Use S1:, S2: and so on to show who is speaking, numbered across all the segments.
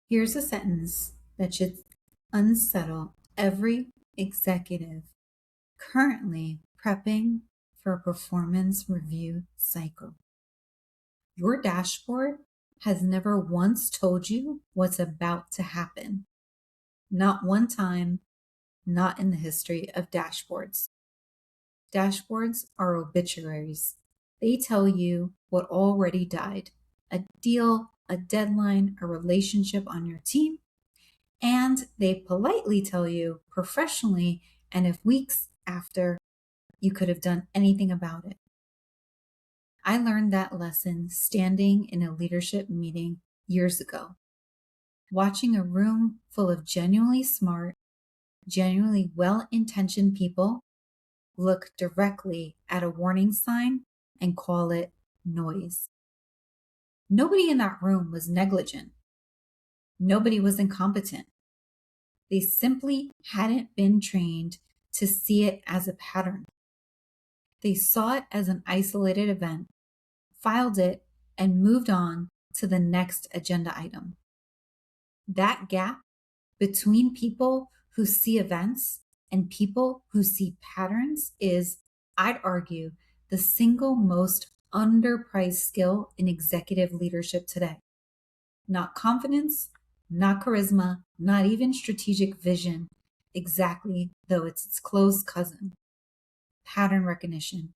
S1: Here's a sentence that should unsettle every executive currently prepping for a performance review cycle. Your dashboard has never once told you what's about to happen. Not one time, not in the history of dashboards. Dashboards are obituaries. They tell you what already died: a deal, a deadline, a relationship on your team, and they politely tell you professionally and if weeks after you could have done anything about it. I learned that lesson standing in a leadership meeting years ago, watching a room full of genuinely smart, genuinely well-intentioned people look directly at a warning sign and call it noise. Nobody in that room was negligent. Nobody was incompetent. They simply hadn't been trained to see it as a pattern. They saw it as an isolated event, filed it, and moved on to the next agenda item. That gap between people who see events and people who see patterns is, I'd argue, the single most underpriced skill in executive leadership today. Not confidence, not charisma, not even strategic vision, exactly, though it's its close cousin. Pattern recognition,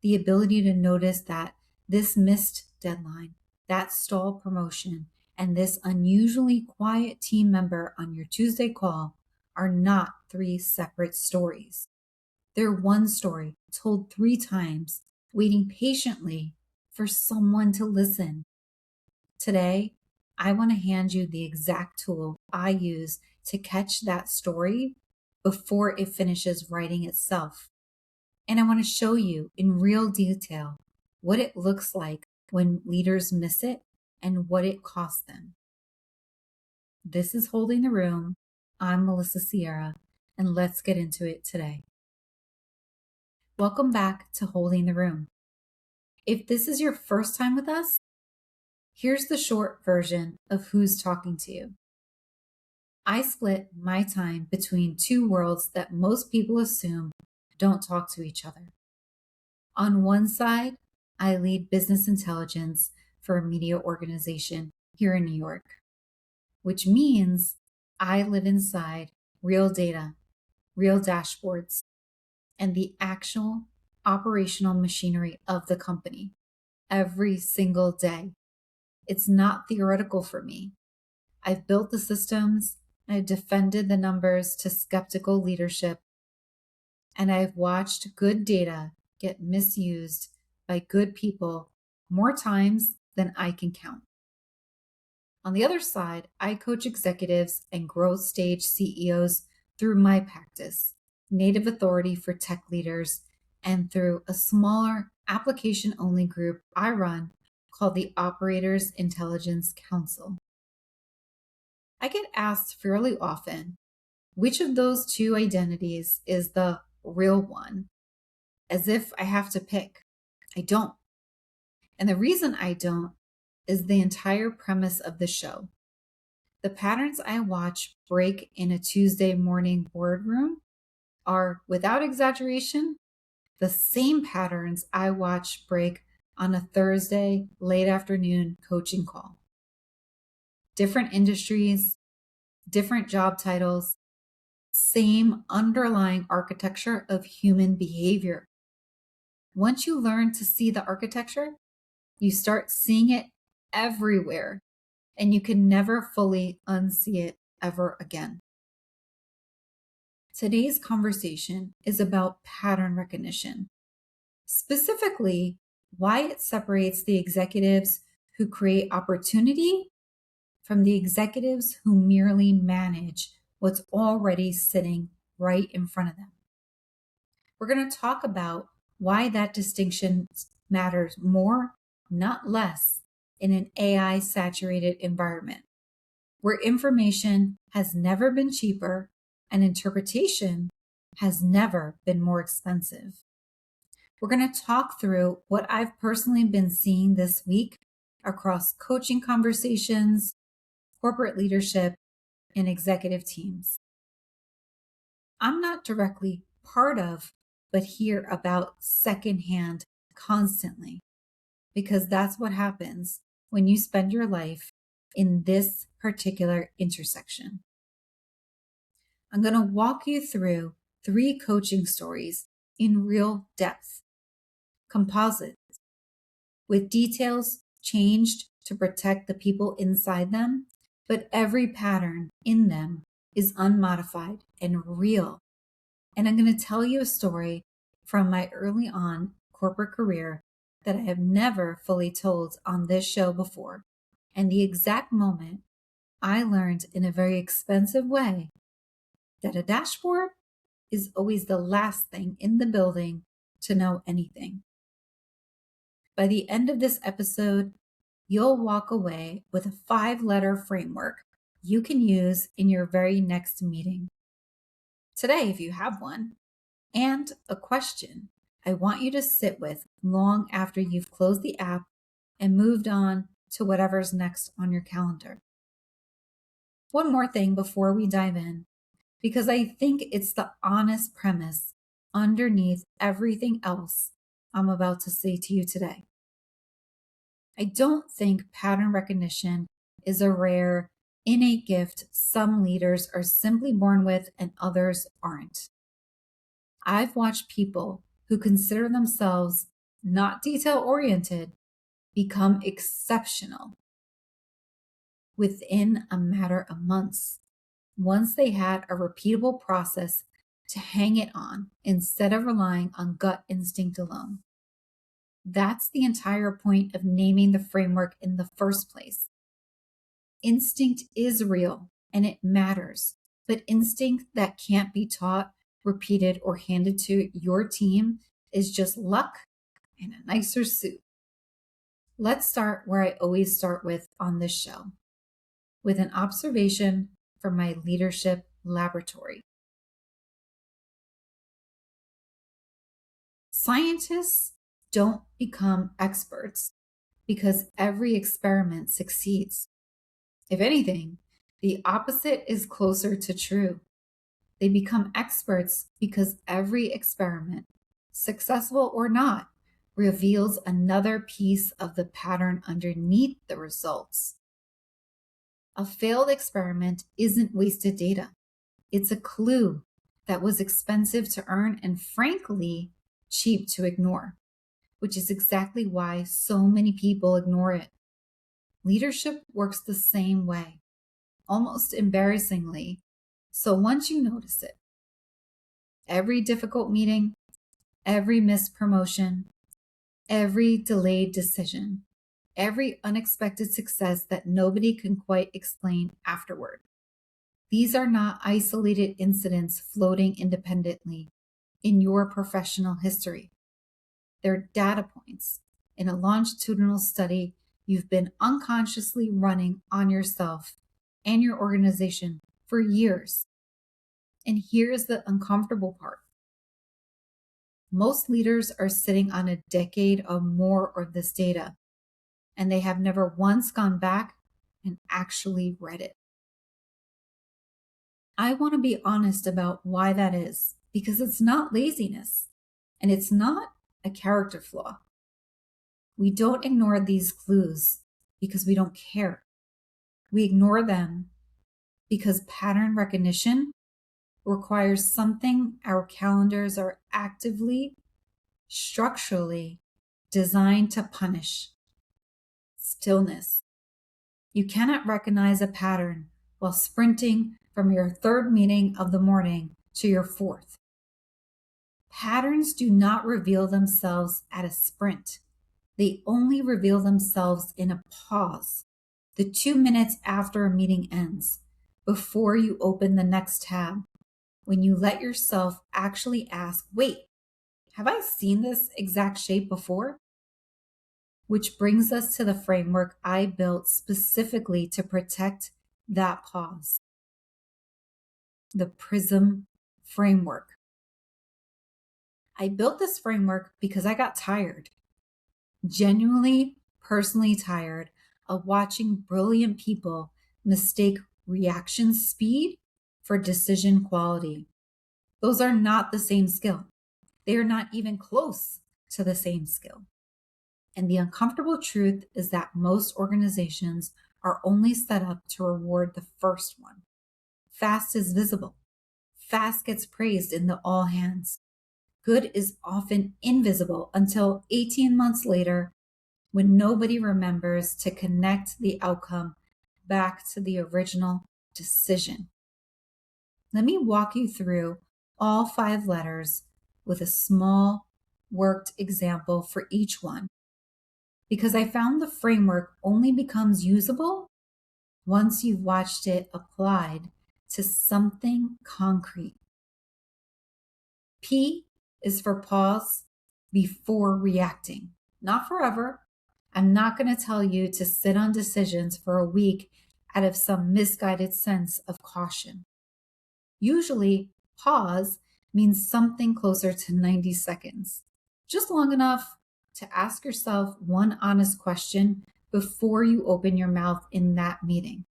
S1: the ability to notice that this missed deadline, that stalled promotion, and this unusually quiet team member on your Tuesday call are not three separate stories. They're one story told 3 times, waiting patiently for someone to listen. Today, I want to hand you the exact tool I use to catch that story before it finishes writing itself. And I want to show you in real detail what it looks like when leaders miss it and what it costs them. This is Holding the Room. I'm Melissa Sierra, and let's get into it today. Welcome back to Holding the Room. If this is your first time with us, here's the short version of who's talking to you. I split my time between two worlds that most people assume don't talk to each other. On one side, I lead business intelligence for a media organization here in New York, which means I live inside real data, real dashboards, and the actual operational machinery of the company every single day. It's not theoretical for me. I've built the systems, I've defended the numbers to skeptical leadership, and I've watched good data get misused by good people more times than I can count. On the other side, I coach executives and growth stage CEOs through my practice, Native Authority for Tech Leaders, and through a smaller application-only group I run called the Operators Intelligence Council. I get asked fairly often, which of those two identities is the real one? As if I have to pick. I don't. And the reason I don't is the entire premise of the show. The patterns I watch break in a Tuesday morning boardroom are, without exaggeration, the same patterns I watch break on a Thursday late afternoon coaching call. Different industries, different job titles, same underlying architecture of human behavior. Once you learn to see the architecture, you start seeing it everywhere, and you can never fully unsee it ever again. Today's conversation is about pattern recognition, specifically why it separates the executives who create opportunity from the executives who merely manage what's already sitting right in front of them. We're going to talk about why that distinction matters more, not less, in an AI-saturated environment, where information has never been cheaper and interpretation has never been more expensive. We're going to talk through what I've personally been seeing this week across coaching conversations, corporate leadership, and executive teams. I'm not directly part of, but hear about secondhand constantly, because that's what happens when you spend your life in this particular intersection. I'm going to walk you through 3 coaching stories in real depth, composite, with details changed to protect the people inside them, but every pattern in them is unmodified and real. And I'm going to tell you a story from my early on corporate career that I have never fully told on this show before, and the exact moment I learned in a very expensive way that a dashboard is always the last thing in the building to know anything. By the end of this episode, you'll walk away with a 5-letter framework you can use in your very next meeting. Today, if you have one, and a question I want you to sit with long after you've closed the app and moved on to whatever's next on your calendar. One more thing before we dive in, because I think it's the honest premise underneath everything else I'm about to say to you today. I don't think pattern recognition is a rare, innate gift some leaders are simply born with and others aren't. I've watched people who consider themselves not detail-oriented become exceptional within a matter of months, once they had a repeatable process to hang it on instead of relying on gut instinct alone. That's the entire point of naming the framework in the first place. Instinct is real and it matters, but instinct that can't be taught, repeated, or handed to your team is just luck and a nicer suit. Let's start where I always start with on this show, with an observation from my leadership laboratory. Scientists don't become experts because every experiment succeeds. If anything, the opposite is closer to true. They become experts because every experiment, successful or not, reveals another piece of the pattern underneath the results. A failed experiment isn't wasted data. It's a clue that was expensive to earn and frankly, cheap to ignore, which is exactly why so many people ignore it. Leadership works the same way, almost embarrassingly. So once you notice it, every difficult meeting, every missed promotion, every delayed decision, every unexpected success that nobody can quite explain afterward. These are not isolated incidents floating independently in your professional history. They're data points in a longitudinal study you've been unconsciously running on yourself and your organization for years. And here's the uncomfortable part. Most leaders are sitting on a decade or more of this data, and they have never once gone back and actually read it. I want to be honest about why that is, because it's not laziness, and it's not a character flaw. We don't ignore these clues because we don't care. We ignore them because pattern recognition requires something our calendars are actively, structurally designed to punish: stillness. You cannot recognize a pattern while sprinting from your 3rd meeting of the morning to your 4th. Patterns do not reveal themselves at a sprint. They only reveal themselves in a pause, the 2 minutes after a meeting ends, before you open the next tab, when you let yourself actually ask, wait, have I seen this exact shape before? Which brings us to the framework I built specifically to protect that pause. The PRISM framework. I built this framework because I got tired, genuinely, personally tired of watching brilliant people mistake reaction speed for decision quality. Those are not the same skill. They are not even close to the same skill. And the uncomfortable truth is that most organizations are only set up to reward the first one. Fast is visible. Fast gets praised in the all hands. Good is often invisible until 18 months later when nobody remembers to connect the outcome back to the original decision. Let me walk you through all 5 letters with a small worked example for each one, because I found the framework only becomes usable once you've watched it applied to something concrete. P is for pause before reacting. Not forever. I'm not going to tell you to sit on decisions for a week out of some misguided sense of caution. Usually, pause means something closer to 90 seconds, just long enough to ask yourself one honest question before you open your mouth in that meeting.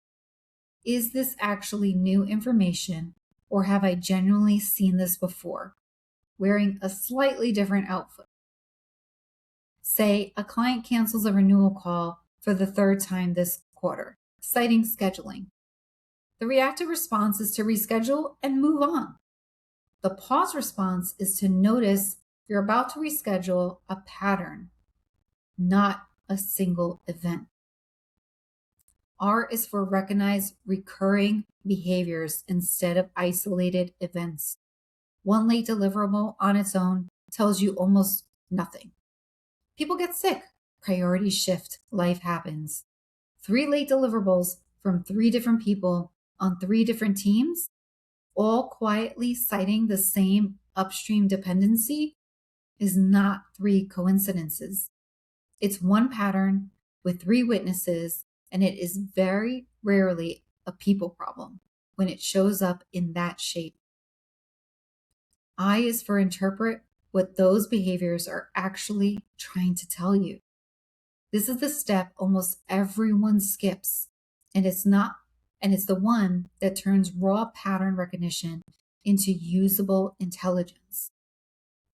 S1: Is this actually new information, or have I genuinely seen this before, wearing a slightly different outfit? Say a client cancels a renewal call for the 3rd time this quarter, citing scheduling. The reactive response is to reschedule and move on. The pause response is to notice you're about to reschedule a pattern, not a single event. R is for recognize recurring behaviors instead of isolated events. One late deliverable on its own tells you almost nothing. People get sick, priorities shift, life happens. 3 late deliverables from 3 different people on 3 different teams, all quietly citing the same upstream dependency, is not 3 coincidences. It's one pattern with 3 witnesses, and it is very rarely a people problem when it shows up in that shape. I is for interpret what those behaviors are actually trying to tell you. This is the step almost everyone skips, and it's the one that turns raw pattern recognition into usable intelligence.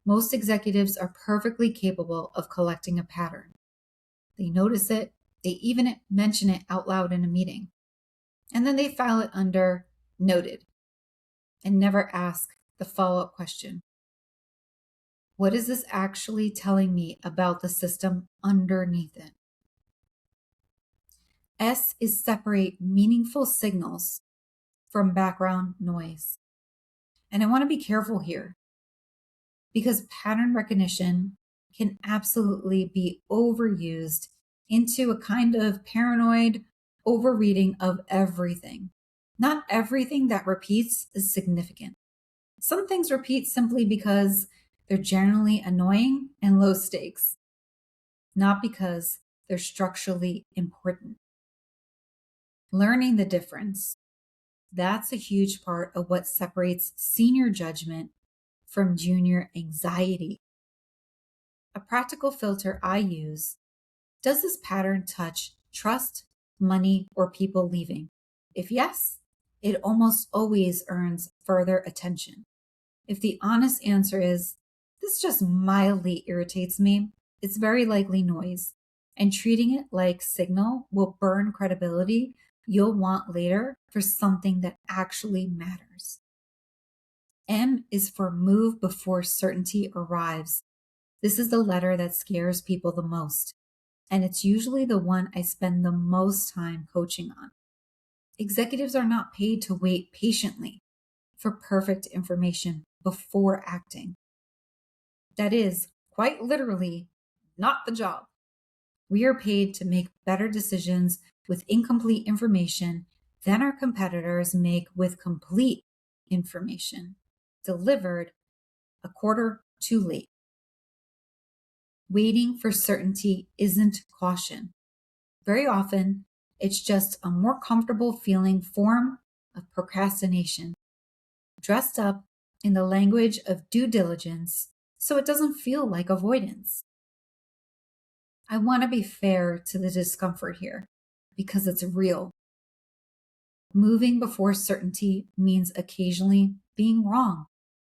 S1: Most executives are perfectly capable of collecting a pattern. They notice it, they even mention it out loud in a meeting, and then they file it under noted and never ask the follow-up question. What is this actually telling me about the system underneath it? S is separate meaningful signals from background noise. And I want to be careful here because pattern recognition can absolutely be overused into a kind of paranoid overreading of everything. Not everything that repeats is significant. Some things repeat simply because they're generally annoying and low stakes, not because they're structurally important. Learning the difference, that's a huge part of what separates senior judgment from junior anxiety. A practical filter I use: does this pattern touch trust, money, or people leaving? If yes, it almost always earns further attention. If the honest answer is, this just mildly irritates me, it's very likely noise, and treating it like signal will burn credibility you'll want later for something that actually matters. M is for move before certainty arrives. This is the letter that scares people the most, and it's usually the one I spend the most time coaching on. Executives are not paid to wait patiently for perfect information before acting. That is, quite literally, not the job. We are paid to make better decisions with incomplete information than our competitors make with complete information, delivered a quarter too late. Waiting for certainty isn't caution. Very often, it's just a more comfortable feeling form of procrastination, dressed up in the language of due diligence so it doesn't feel like avoidance. I want to be fair to the discomfort here because it's real. Moving before certainty means occasionally being wrong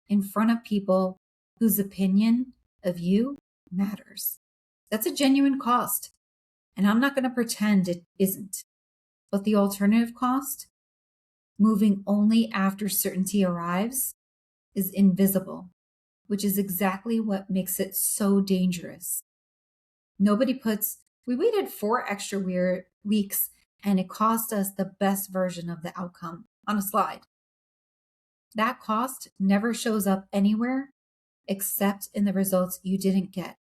S1: in front of people whose opinion of you matters. That's a genuine cost, and I'm not going to pretend it isn't. But the alternative cost, moving only after certainty arrives, is invisible, which is exactly what makes it so dangerous. Nobody puts, we waited 4 extra weeks and it cost us the best version of the outcome on a slide. That cost never shows up anywhere except in the results you didn't get,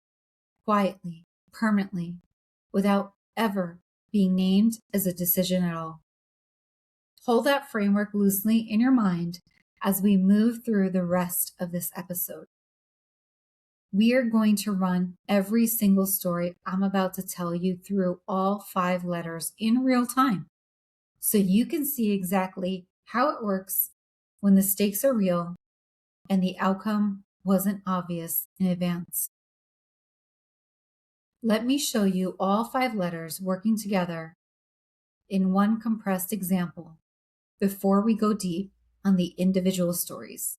S1: quietly, permanently, without ever being named as a decision at all. Hold that framework loosely in your mind as we move through the rest of this episode. We are going to run every single story I'm about to tell you through all 5 letters in real time, so you can see exactly how it works when the stakes are real and the outcome wasn't obvious in advance. Let me show you all 5 letters working together in one compressed example before we go deep on the individual stories.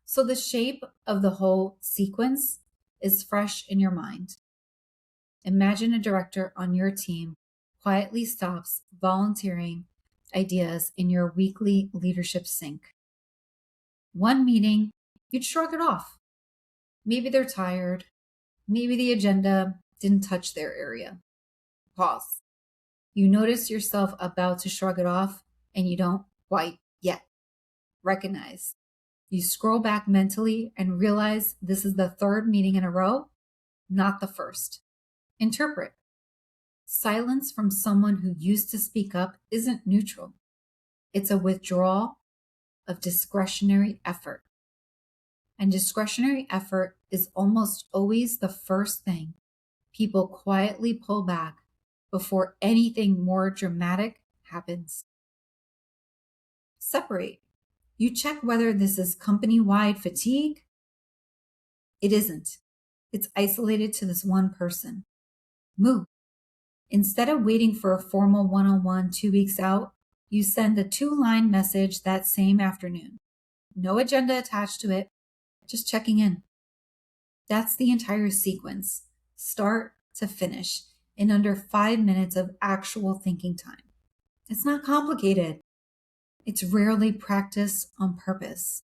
S1: So the shape of the whole sequence is fresh in your mind. Imagine a director on your team quietly stops volunteering ideas in your weekly leadership sync. One meeting, you'd shrug it off. Maybe they're tired. Maybe the agenda didn't touch their area. Pause. You notice yourself about to shrug it off and you don't quite yet. Recognize. You scroll back mentally and realize this is the 3rd meeting in a row, not the 1st. Interpret. Silence from someone who used to speak up isn't neutral. It's a withdrawal of discretionary effort. And discretionary effort is almost always the first thing people quietly pull back before anything more dramatic happens. Separate. You check whether this is company-wide fatigue. It isn't. It's isolated to this one person. Move. Instead of waiting for a formal one-on-one 2 weeks out, you send a 2-line message that same afternoon. No agenda attached to it, just checking in. That's the entire sequence, start to finish, in under 5 minutes of actual thinking time. It's not complicated. It's rarely practiced on purpose.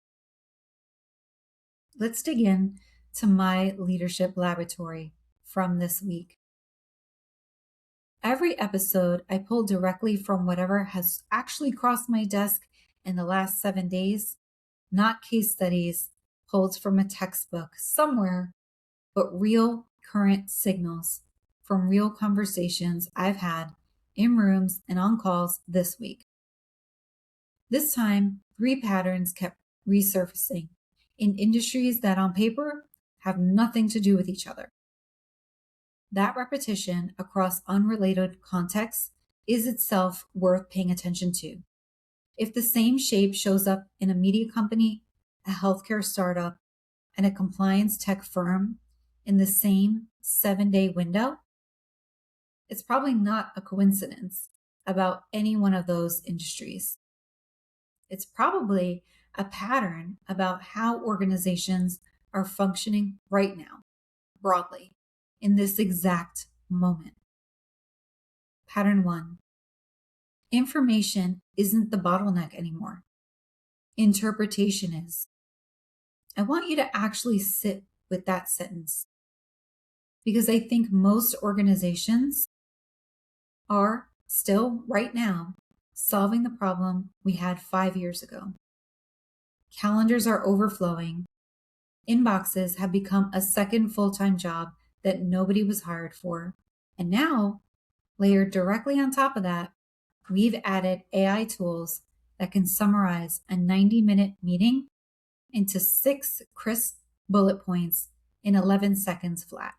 S1: Let's dig in to my leadership laboratory from this week. Every episode I pull directly from whatever has actually crossed my desk in the last 7 days, not case studies pulled from a textbook somewhere, but real current signals from real conversations I've had in rooms and on calls this week. This time, 3 patterns kept resurfacing in industries that on paper have nothing to do with each other. That repetition across unrelated contexts is itself worth paying attention to. If the same shape shows up in a media company, a healthcare startup, and a compliance tech firm in the same 7-day window, it's probably not a coincidence about any one of those industries. It's probably a pattern about how organizations are functioning right now, broadly, in this exact moment. Pattern 1. Information isn't the bottleneck anymore. Interpretation is. I want you to actually sit with that sentence, because I think most organizations are still right now solving the problem we had 5 years ago. Calendars are overflowing. Inboxes have become a second full-time job that nobody was hired for. And now, layered directly on top of that, we've added AI tools that can summarize a 90-minute meeting into 6 crisp bullet points in 11 seconds flat.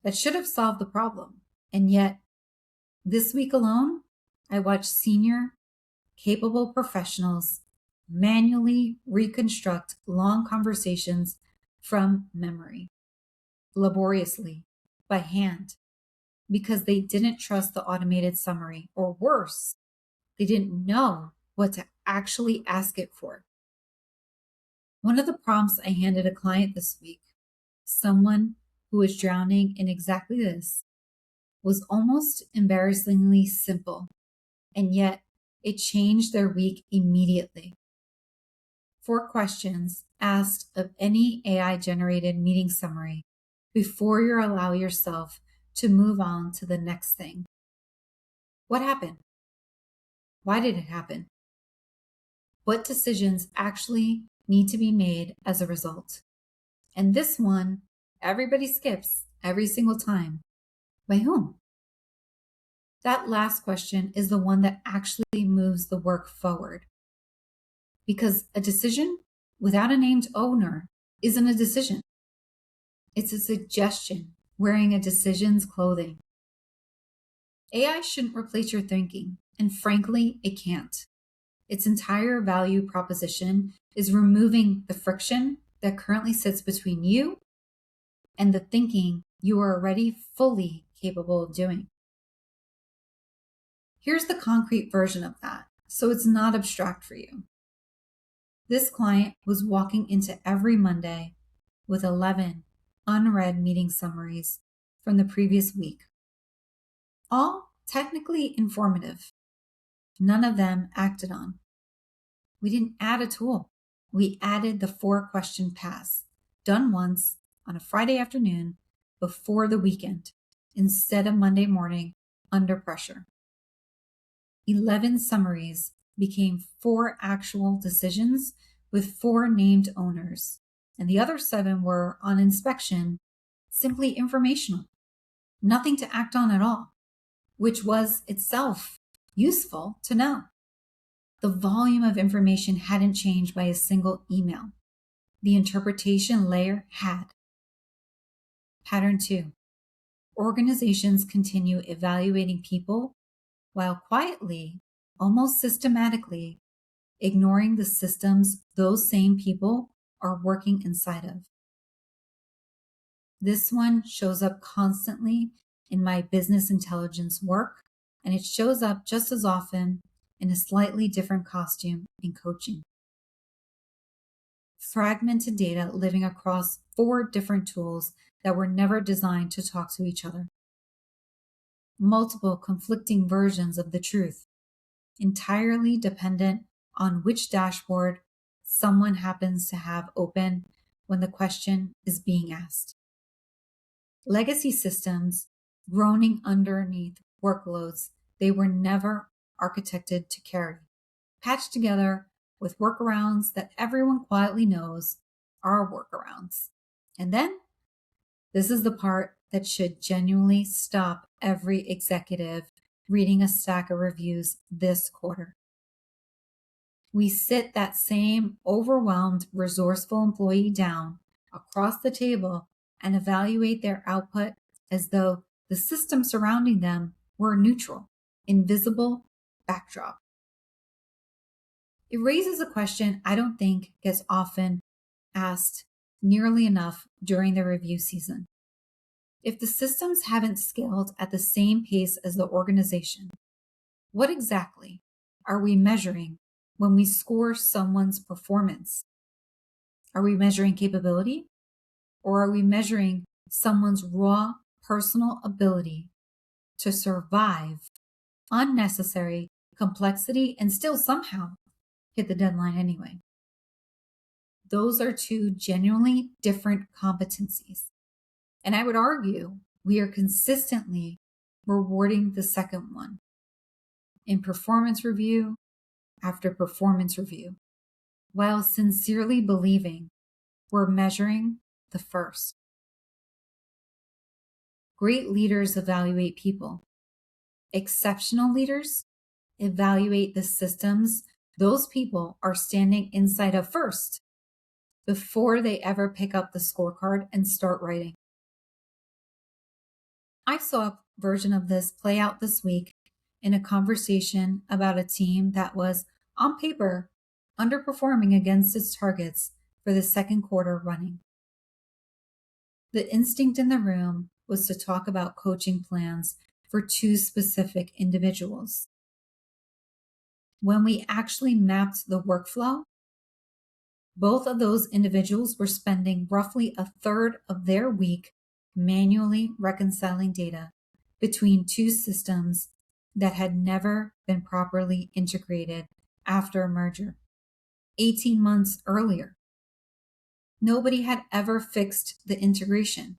S1: That should have solved the problem. And yet, this week alone, I watched senior, capable professionals manually reconstruct long conversations from memory, laboriously, by hand, because they didn't trust the automated summary, or worse, They didn't know what to actually ask it for. One of the prompts I handed a client this week, someone who was drowning in exactly this, was almost embarrassingly simple, and yet it changed their week immediately. 4 questions asked of any AI generated meeting summary before you allow yourself to move on to the next thing. What happened? Why did it happen? What decisions actually need to be made as a result? And this one, everybody skips every single time. By whom? That last question is the one that actually moves the work forward. Because a decision without a named owner isn't a decision. It's a suggestion wearing a decision's clothing. AI shouldn't replace your thinking, and frankly, it can't. Its entire value proposition is removing the friction that currently sits between you and the thinking you are already fully capable of doing. Here's the concrete version of that, so it's not abstract for you. This client was walking into every Monday with 11 unread meeting summaries from the previous week, all technically informative. None of them acted on. We didn't add a tool. We added the 4-question pass, done once on a Friday afternoon before the weekend, instead of Monday morning under pressure. 11 summaries became 4 actual decisions with 4 named owners, and the other 7 were on inspection, simply informational, nothing to act on at all, which was itself useful to know. The volume of information hadn't changed by a single email. The interpretation layer had. Pattern 2. Organizations continue evaluating people while quietly, almost systematically, ignoring the systems those same people are working inside of. This one shows up constantly in my business intelligence work, and it shows up just as often in a slightly different costume in coaching. Fragmented data living across 4 different tools that were never designed to talk to each other. Multiple conflicting versions of the truth, entirely dependent on which dashboard someone happens to have open when the question is being asked. Legacy systems groaning underneath workloads they were never architected to carry, patched together with workarounds that everyone quietly knows are workarounds. And then, this is the part that should genuinely stop every executive reading a stack of reviews this quarter. We sit that same overwhelmed, resourceful employee down across the table and evaluate their output as though the system surrounding them were a neutral, invisible backdrop. It raises a question I don't think gets often asked nearly enough during the review season. If the systems haven't scaled at the same pace as the organization, what exactly are we measuring when we score someone's performance? Are we measuring capability? Or are we measuring someone's raw personal ability to survive unnecessary complexity and still somehow hit the deadline anyway? Those are 2 genuinely different competencies. And I would argue we are consistently rewarding the second one in performance review after performance review, while sincerely believing we're measuring the first. Great leaders evaluate people. Exceptional leaders evaluate the systems those people are standing inside of first, before they ever pick up the scorecard and start writing. I saw a version of this play out this week in a conversation about a team that was, on paper, underperforming against its targets for the second quarter running. The instinct in the room was to talk about coaching plans for 2 specific individuals. When we actually mapped the workflow, both of those individuals were spending roughly a third of their week manually reconciling data between two systems that had never been properly integrated after a merger 18 months earlier. Nobody had ever fixed the integration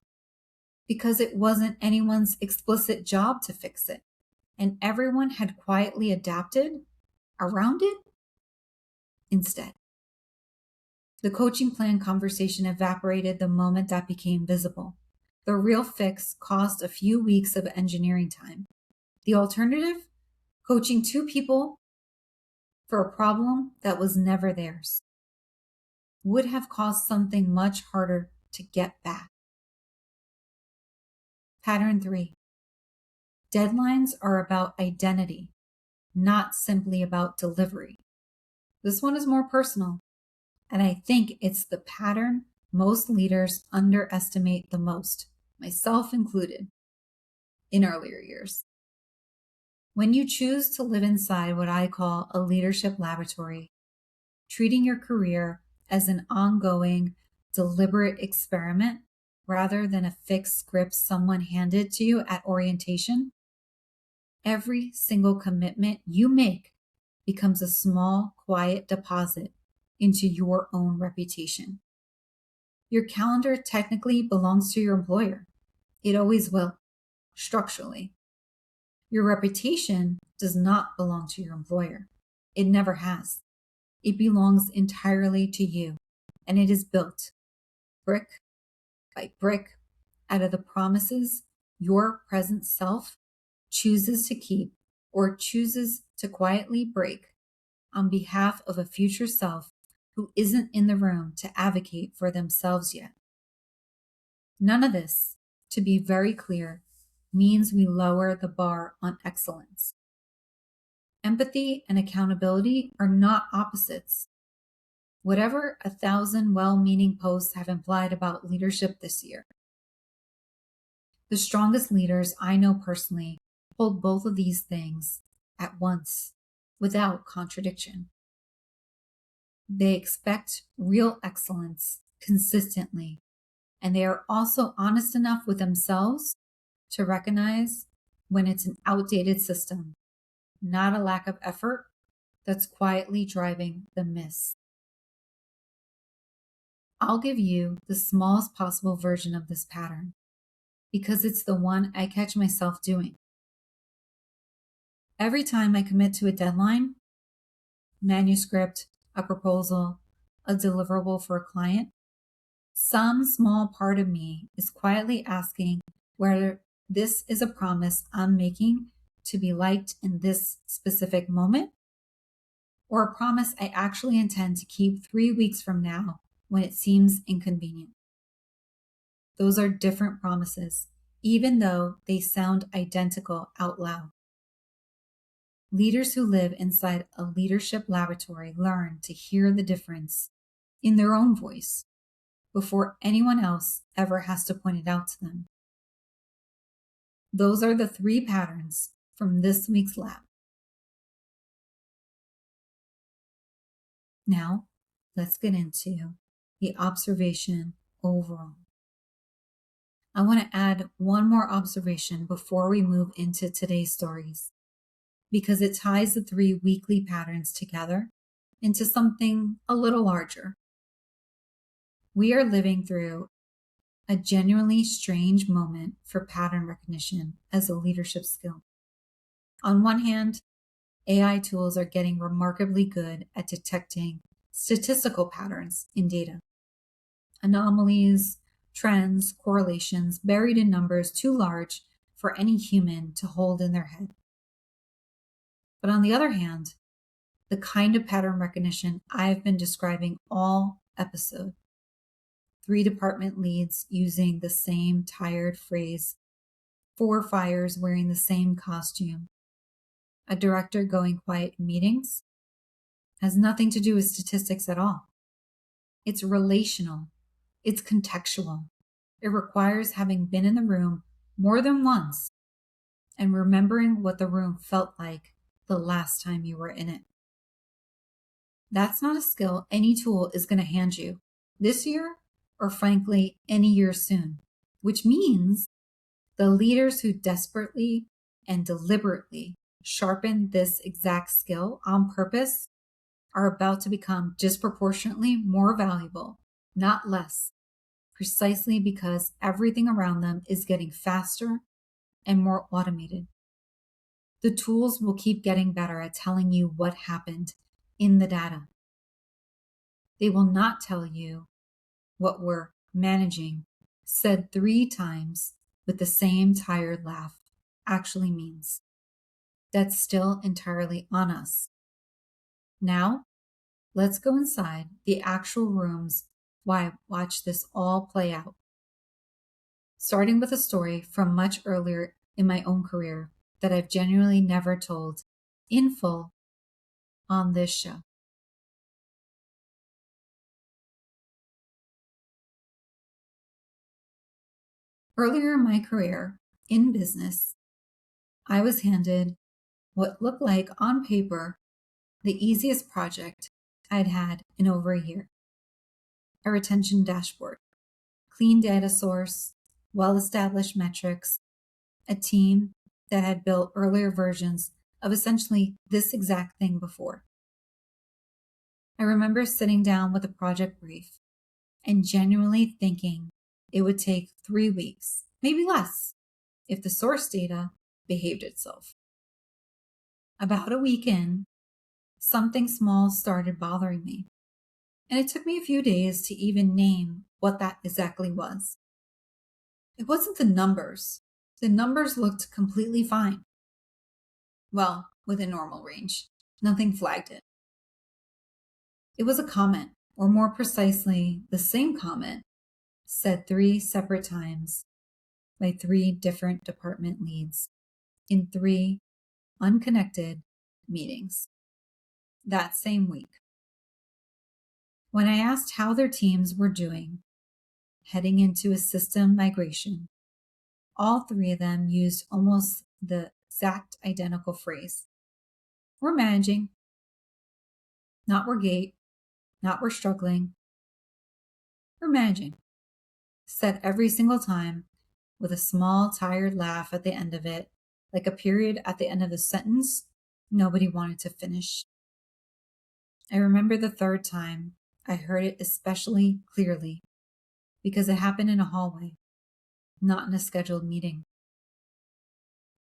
S1: because it wasn't anyone's explicit job to fix it, and everyone had quietly adapted around it instead. The coaching plan conversation evaporated the moment that became visible. The real fix cost a few weeks of engineering time. The alternative, coaching two people for a problem that was never theirs, would have cost something much harder to get back. Pattern 3. Deadlines are about identity, not simply about delivery. This one is more personal, and I think it's the pattern most leaders underestimate the most, myself included, in earlier years. When you choose to live inside what I call a leadership laboratory, treating your career as an ongoing, deliberate experiment rather than a fixed script someone handed to you at orientation, every single commitment you make becomes a small, quiet deposit into your own reputation. Your calendar technically belongs to your employer. It always will, structurally. Your reputation does not belong to your employer. It never has. It belongs entirely to you, and it is built brick by brick out of the promises your present self chooses to keep or chooses to quietly break on behalf of a future self who isn't in the room to advocate for themselves yet. None of this, to be very clear, means we lower the bar on excellence. Empathy and accountability are not opposites. Whatever 1,000 well-meaning posts have implied about leadership this year, the strongest leaders I know personally hold both of these things at once without contradiction. They expect real excellence consistently, and they are also honest enough with themselves to recognize when it's an outdated system, not a lack of effort, that's quietly driving the miss. I'll give you the smallest possible version of this pattern because it's the one I catch myself doing. Every time I commit to a deadline, manuscript, a proposal, a deliverable for a client, some small part of me is quietly asking whether this is a promise I'm making to be liked in this specific moment, or a promise I actually intend to keep 3 weeks from now when it seems inconvenient. Those are different promises, even though they sound identical out loud. Leaders who live inside a leadership laboratory learn to hear the difference in their own voice before anyone else ever has to point it out to them. Those are the 3 patterns from this week's lab. Now, let's get into the observation overall. I want to add one more observation before we move into today's stories, because it ties the 3 weekly patterns together into something a little larger. We are living through a genuinely strange moment for pattern recognition as a leadership skill. On one hand, AI tools are getting remarkably good at detecting statistical patterns in data. Anomalies, trends, correlations buried in numbers too large for any human to hold in their head. But on the other hand, the kind of pattern recognition I've been describing all episode, 3 department leads using the same tired phrase, 4 fires wearing the same costume, a director going quiet in meetings, has nothing to do with statistics at all. It's relational. It's contextual. It requires having been in the room more than once and remembering what the room felt like the last time you were in it. That's not a skill any tool is going to hand you this year or, frankly, any year soon, which means the leaders who desperately and deliberately sharpen this exact skill on purpose are about to become disproportionately more valuable, not less, precisely because everything around them is getting faster and more automated. The tools will keep getting better at telling you what happened in the data. They will not tell you what we're managing, said 3 times with the same tired laugh, actually means. That's still entirely on us. Now, let's go inside the actual rooms while I watch this all play out. Starting with a story from much earlier in my own career that I've genuinely never told in full on this show. Earlier in my career in business, I was handed what looked like on paper the easiest project I'd had in over a year. A retention dashboard, clean data source, well-established metrics, a team that had built earlier versions of essentially this exact thing before. I remember sitting down with a project brief and genuinely thinking it would take 3 weeks, maybe less, if the source data behaved itself. About a week in, something small started bothering me, and it took me a few days to even name what that exactly was. It wasn't the numbers. The numbers looked completely fine. Well, within normal range. Nothing flagged it. It was a comment, or more precisely, the same comment, said 3 separate times by 3 different department leads in 3 unconnected meetings that same week. When I asked how their teams were doing heading into a system migration, all 3 of them used almost the exact identical phrase. We're managing, not we're gate, not we're struggling. We're managing, said every single time with a small tired laugh at the end of it, like a period at the end of the sentence nobody wanted to finish. I remember the 3rd time I heard it especially clearly because it happened in a hallway, not in a scheduled meeting.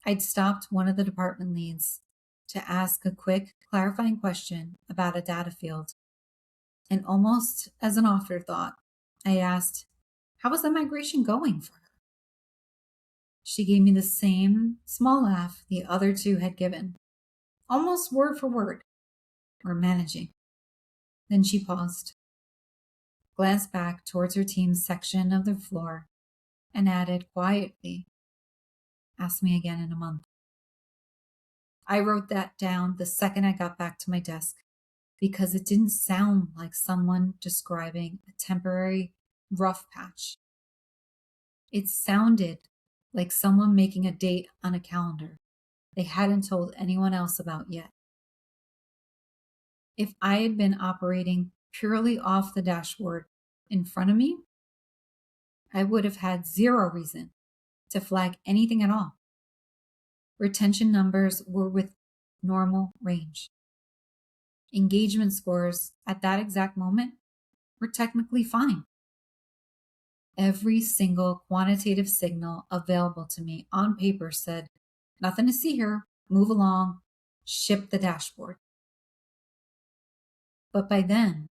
S1: I'd stopped one of the department leads to ask a quick clarifying question about a data field. And almost as an afterthought, I asked, how was the migration going for her? She gave me the same small laugh the other 2 had given, almost word for word. We're managing. Then she paused, glanced back towards her team's section of the floor, and added quietly, ask me again in a month. I wrote that down the second I got back to my desk because it didn't sound like someone describing a temporary rough patch. It sounded like someone making a date on a calendar they hadn't told anyone else about yet. If I had been operating purely off the dashboard in front of me, I would have had 0 reason to flag anything at all. Retention numbers were with normal range. Engagement scores at that exact moment were technically fine. Every single quantitative signal available to me on paper said, nothing to see here, move along, ship the dashboard. But by then,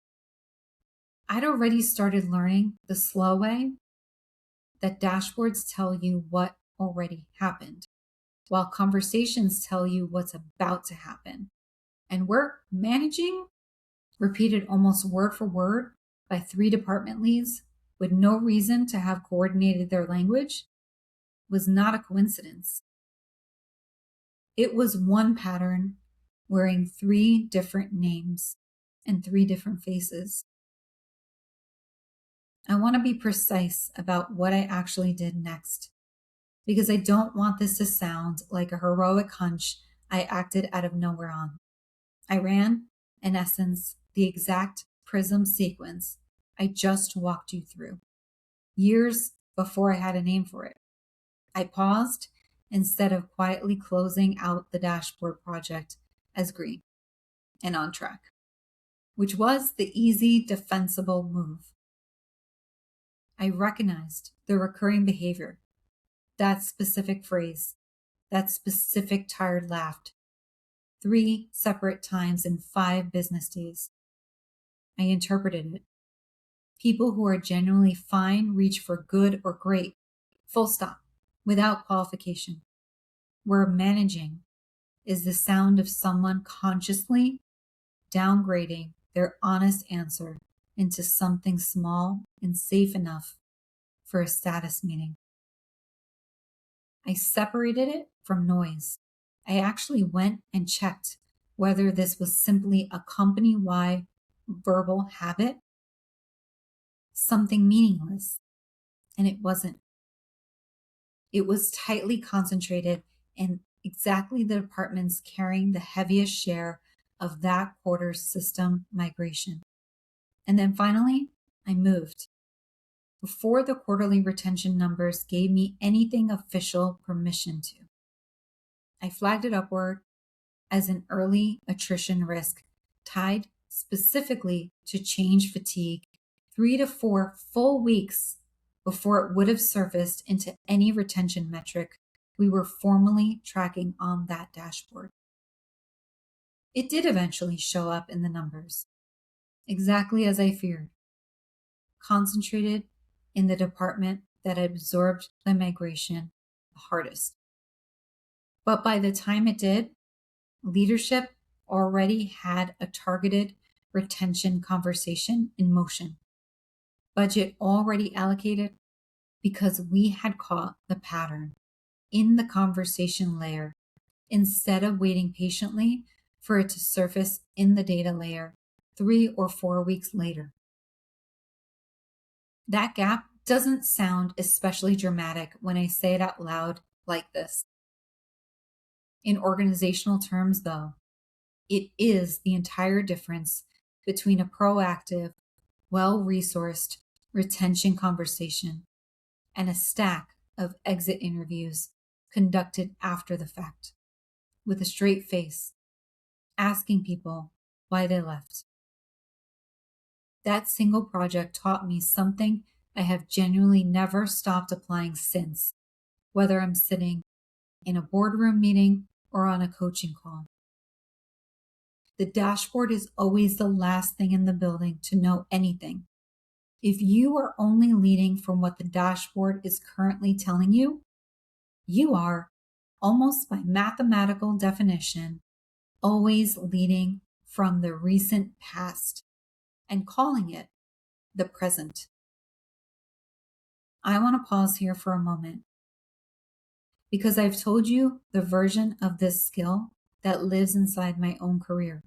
S1: I'd already started learning the slow way that dashboards tell you what already happened, while conversations tell you what's about to happen. And we're managing, repeated almost word for word by 3 department leads with no reason to have coordinated their language, was not a coincidence. It was one pattern wearing 3 different names and 3 different faces. I want to be precise about what I actually did next, because I don't want this to sound like a heroic hunch I acted out of nowhere on. I ran, in essence, the exact PRISM sequence I just walked you through, years before I had a name for it. I paused instead of quietly closing out the dashboard project as green and on track, which was the easy, defensible move. I recognized the recurring behavior, that specific phrase, that specific tired laugh, 3 separate times in 5 business days. I interpreted it. People who are genuinely fine reach for good or great, full stop, without qualification. Where managing is the sound of someone consciously downgrading their honest answer into something small and safe enough for a status meeting. I separated it from noise. I actually went and checked whether this was simply a company-wide verbal habit, something meaningless, and it wasn't. It was tightly concentrated in exactly the departments carrying the heaviest share of that quarter's system migration. And then finally, I moved. Before the quarterly retention numbers gave me anything official permission to. I flagged it upward as an early attrition risk tied specifically to change fatigue 3 to 4 full weeks before it would have surfaced into any retention metric we were formally tracking on that dashboard. It did eventually show up in the numbers, exactly as I feared, concentrated in the department that absorbed the migration the hardest. But by the time it did, leadership already had a targeted retention conversation in motion. Budget already allocated because we had caught the pattern in the conversation layer instead of waiting patiently for it to surface in the data layer 3 or 4 weeks later. That gap doesn't sound especially dramatic when I say it out loud like this. In organizational terms, though, it is the entire difference between a proactive, well-resourced retention conversation and a stack of exit interviews conducted after the fact, with a straight face, asking people why they left. That single project taught me something I have genuinely never stopped applying since, whether I'm sitting in a boardroom meeting or on a coaching call. The dashboard is always the last thing in the building to know anything. If you are only leading from what the dashboard is currently telling you, you are, almost by mathematical definition, always leading from the recent past and calling it the present. I want to pause here for a moment because I've told you the version of this skill that lives inside my own career.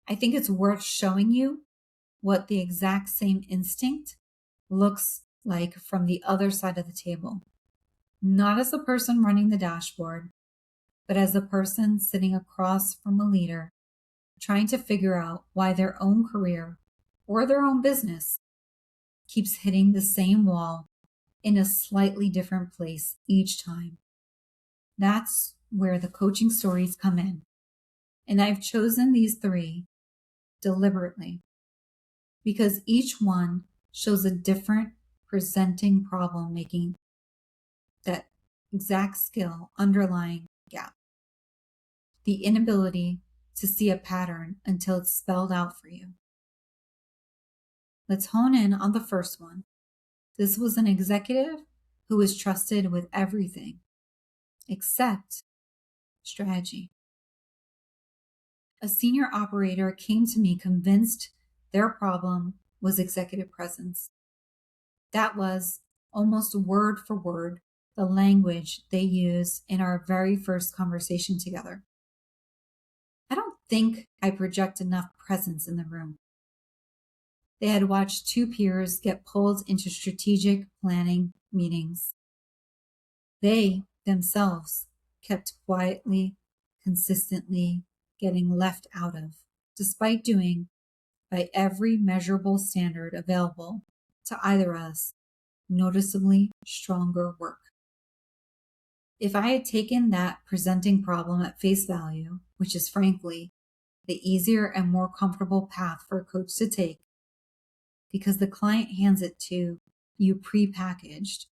S1: I think it's worth showing you what the exact same instinct looks like from the other side of the table. Not as the person running the dashboard, but as the person sitting across from a leader, trying to figure out why their own career or their own business keeps hitting the same wall in a slightly different place each time. That's where the coaching stories come in. And I've chosen these 3 deliberately because each one shows a different presenting problem, making that exact skill underlying gap. The inability to see a pattern until it's spelled out for you. Let's hone in on the first one. This was an executive who was trusted with everything except strategy. A senior operator came to me convinced their problem was executive presence. That was almost word for word the language they used in our very first conversation together. I don't think I project enough presence in the room. They had watched 2 peers get pulled into strategic planning meetings. They themselves kept quietly, consistently getting left out of, despite doing by every measurable standard available to either of us noticeably stronger work. If I had taken that presenting problem at face value, which is frankly the easier and more comfortable path for a coach to take, because the client hands it to you prepackaged,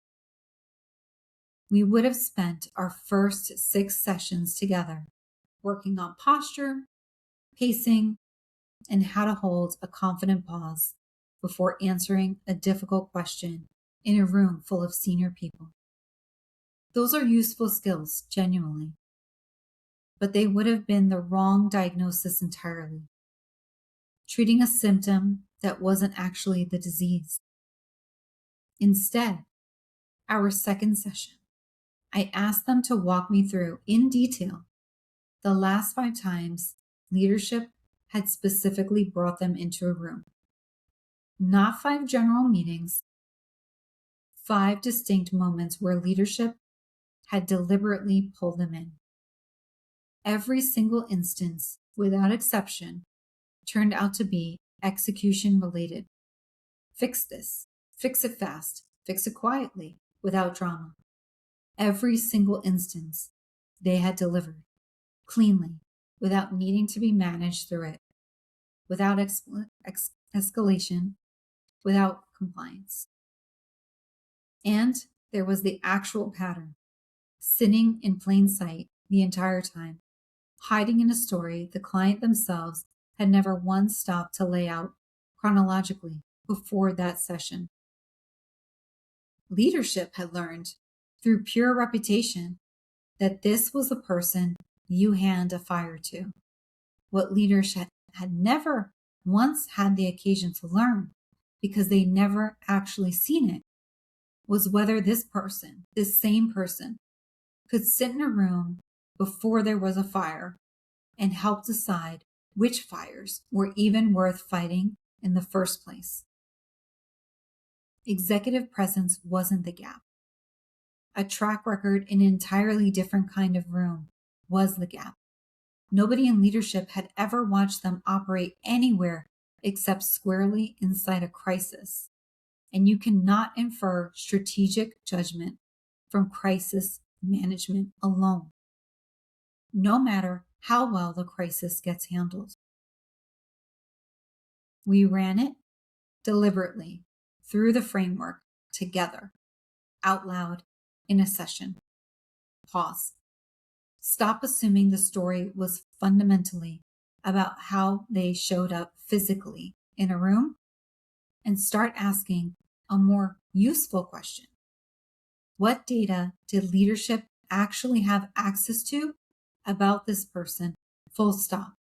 S1: we would have spent our first 6 sessions together working on posture, pacing, and how to hold a confident pause before answering a difficult question in a room full of senior people. Those are useful skills, genuinely, but they would have been the wrong diagnosis entirely, treating a symptom that wasn't actually the disease. Instead, our second session, I asked them to walk me through in detail the last 5 times leadership had specifically brought them into a room. Not 5 general meetings, 5 distinct moments where leadership had deliberately pulled them in. Every single instance, without exception, turned out to be execution related. Fix this, fix it fast, fix it quietly, without drama. Every single instance they had delivered cleanly, without needing to be managed through it, without escalation, without compliance. And there was the actual pattern, sitting in plain sight the entire time, hiding in a story the client themselves had never once stopped to lay out chronologically before that session. Leadership had learned, through pure reputation, that this was the person you hand a fire to. What leaders had never once had the occasion to learn, because they never actually seen it, was whether this person, this same person, could sit in a room before there was a fire and help decide which fires were even worth fighting in the first place. Executive presence wasn't the gap. A track record in an entirely different kind of room was the gap. Nobody in leadership had ever watched them operate anywhere except squarely inside a crisis. And you cannot infer strategic judgment from crisis management alone, no matter how well the crisis gets handled. We ran it deliberately through the framework together, out loud in a session. Pause. Stop assuming the story was fundamentally about how they showed up physically in a room and start asking a more useful question. What data did leadership actually have access to about this person? Full stop.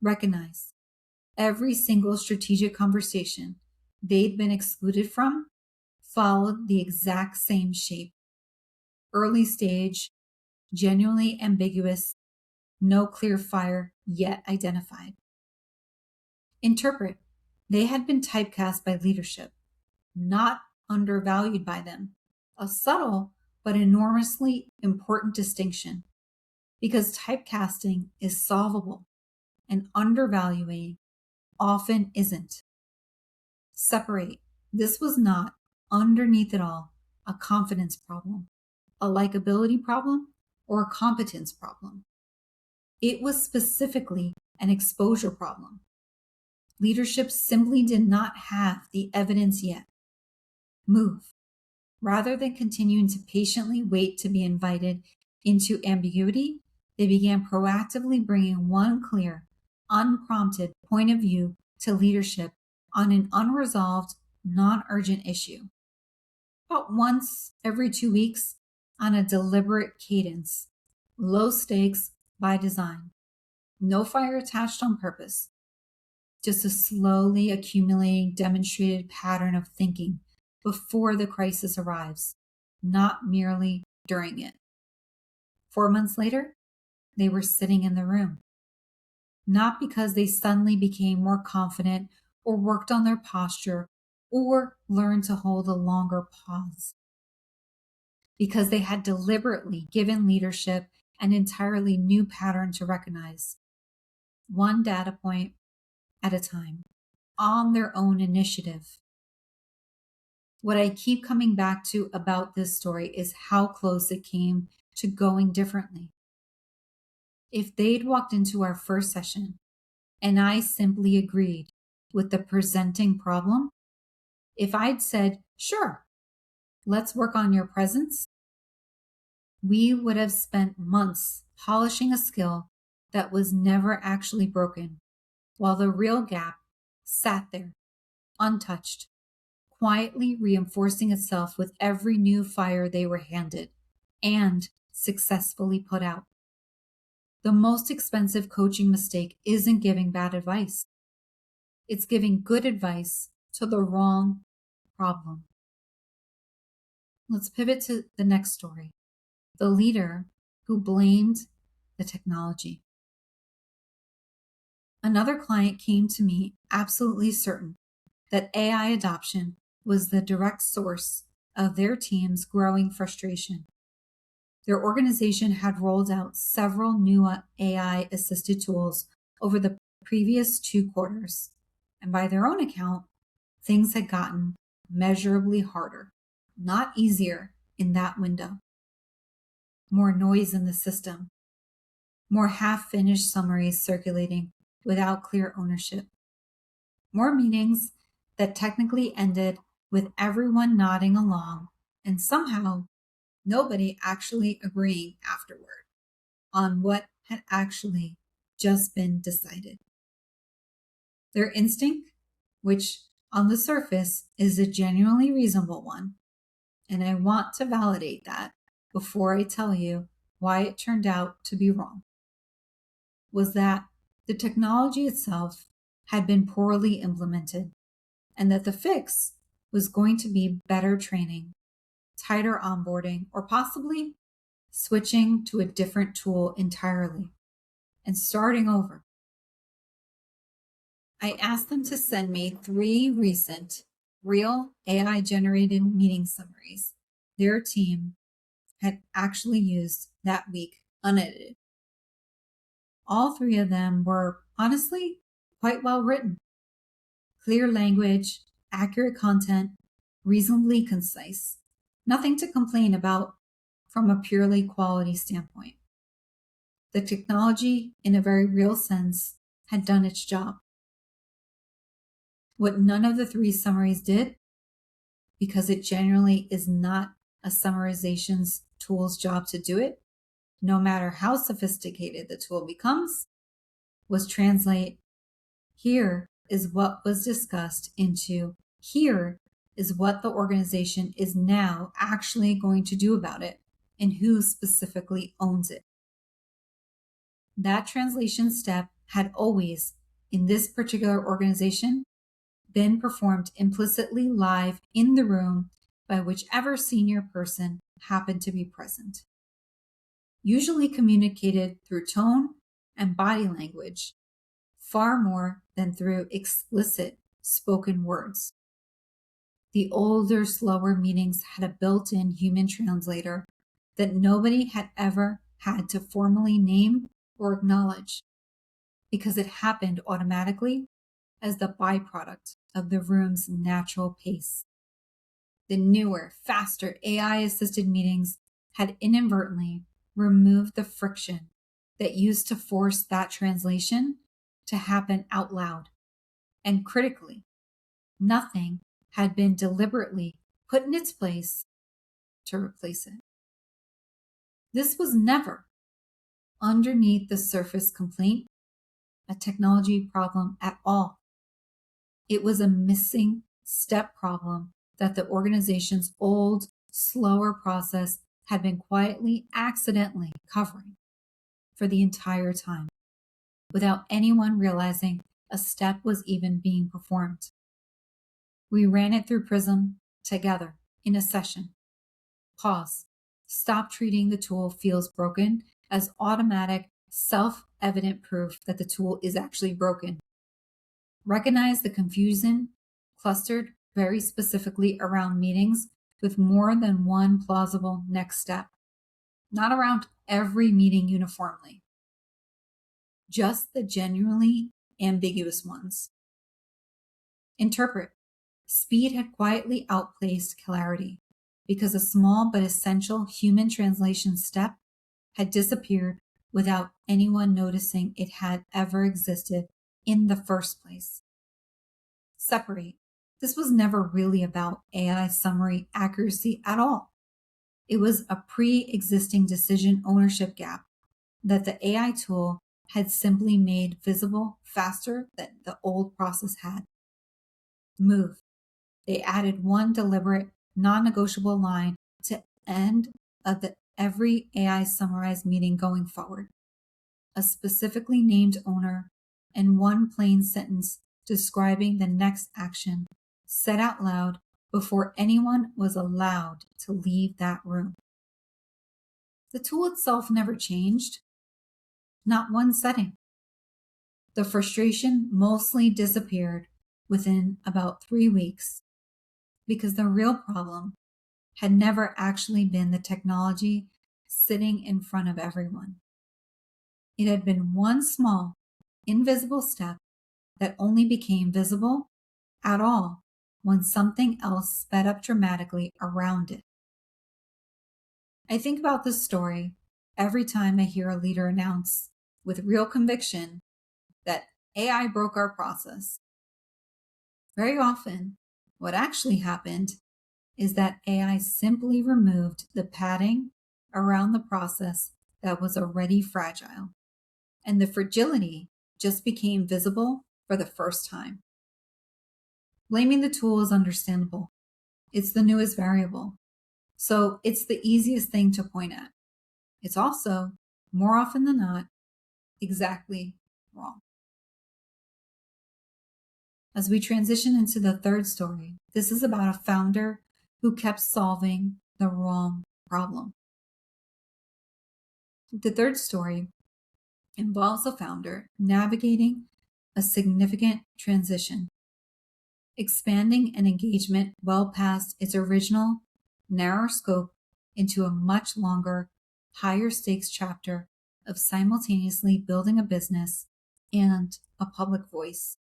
S1: Recognize every single strategic conversation they'd been excluded from followed the exact same shape. Early stage, genuinely ambiguous, no clear fire yet identified. Interpret, they had been typecast by leadership, not undervalued by them. A subtle but enormously important distinction, because typecasting is solvable and undervaluing often isn't. Separate. This was not, underneath it all, a confidence problem, a likability problem, or a competence problem. It was specifically an exposure problem. Leadership simply did not have the evidence yet. Move. Rather than continuing to patiently wait to be invited into ambiguity, they began proactively bringing one clear, unprompted point of view to leadership on an unresolved, non-urgent issue. About once every 2 weeks, on a deliberate cadence, low stakes by design, no fire attached on purpose, just a slowly accumulating demonstrated pattern of thinking before the crisis arrives, not merely during it. 4 months later, they were sitting in the room, not because they suddenly became more confident or worked on their posture or learned to hold a longer pause, because they had deliberately given leadership an entirely new pattern to recognize. One data point at a time on their own initiative. What I keep coming back to about this story is how close it came to going differently. If they'd walked into our first session and I simply agreed with the presenting problem, if I'd said, sure, let's work on your presence, we would have spent months polishing a skill that was never actually broken, while the real gap sat there, untouched, quietly reinforcing itself with every new fire they were handed and successfully put out. The most expensive coaching mistake isn't giving bad advice. It's giving good advice to the wrong problem. Let's pivot to the next story. The leader who blamed the technology. Another client came to me absolutely certain that AI adoption was the direct source of their team's growing frustration. Their organization had rolled out several new AI assisted tools over the previous 2 quarters, and by their own account, things had gotten measurably harder, not easier in that window. More noise in the system, more half-finished summaries circulating without clear ownership, more meetings that technically ended with everyone nodding along and somehow nobody actually agreeing afterward on what had actually just been decided. Their instinct, which on the surface is a genuinely reasonable one, and I want to validate that before I tell you why it turned out to be wrong, was that the technology itself had been poorly implemented and that the fix was going to be better training, tighter onboarding, or possibly switching to a different tool entirely and starting over. I asked them to send me 3 recent real AI generated meeting summaries their team had actually used that week unedited. All 3 of them were honestly quite well written. Clear language, accurate content, reasonably concise. Nothing to complain about from a purely quality standpoint. The technology, in a very real sense, had done its job. What none of the 3 summaries did, because it generally is not a summarizations tool's job to do it, no matter how sophisticated the tool becomes, was translate, here is what was discussed, into here is what the organization is now actually going to do about it and who specifically owns it. That translation step had always, in this particular organization, been performed implicitly live in the room by whichever senior person happened to be present. Usually communicated through tone and body language, far more than through explicit spoken words. The older, slower meetings had a built-in human translator that nobody had ever had to formally name or acknowledge, because it happened automatically as the byproduct of the room's natural pace. The newer, faster AI-assisted meetings had inadvertently removed the friction that used to force that translation to happen out loud. And critically, nothing had been deliberately put in its place to replace it. This was never, underneath the surface complaint, a technology problem at all. It was a missing step problem that the organization's old, slower process had been quietly, accidentally covering for the entire time, without anyone realizing a step was even being performed. We ran it through PRISM together in a session. Pause. Stop treating the tool feels broken as automatic, self-evident proof that the tool is actually broken. Recognize the confusion clustered very specifically around meetings with more than one plausible next step, not around every meeting uniformly. Just the genuinely ambiguous ones. Interpret. Speed had quietly outplaced clarity because a small but essential human translation step had disappeared without anyone noticing it had ever existed in the first place. Separate. This was never really about AI summary accuracy at all. It was a pre-existing decision ownership gap that the AI tool had simply made visible faster than the old process had. Move. They added one deliberate, non-negotiable line to end of every AI summarized meeting going forward. A specifically named owner and one plain sentence describing the next action said out loud before anyone was allowed to leave that room. The tool itself never changed, not one setting. The frustration mostly disappeared within about 3 weeks because the real problem had never actually been the technology sitting in front of everyone. It had been one small, invisible step that only became visible at all when something else sped up dramatically around it. I think about this story every time I hear a leader announce with real conviction that AI broke our process. Very often, what actually happened is that AI simply removed the padding around the process that was already fragile, and the fragility just became visible for the first time. Blaming the tool is understandable. It's the newest variable, so it's the easiest thing to point at. It's also, more often than not, exactly wrong. As we transition into the third story, this is about a founder who kept solving the wrong problem. The third story involves a founder navigating a significant transition, expanding an engagement well past its original narrow scope into a much longer, higher stakes chapter of simultaneously building a business and a public voice.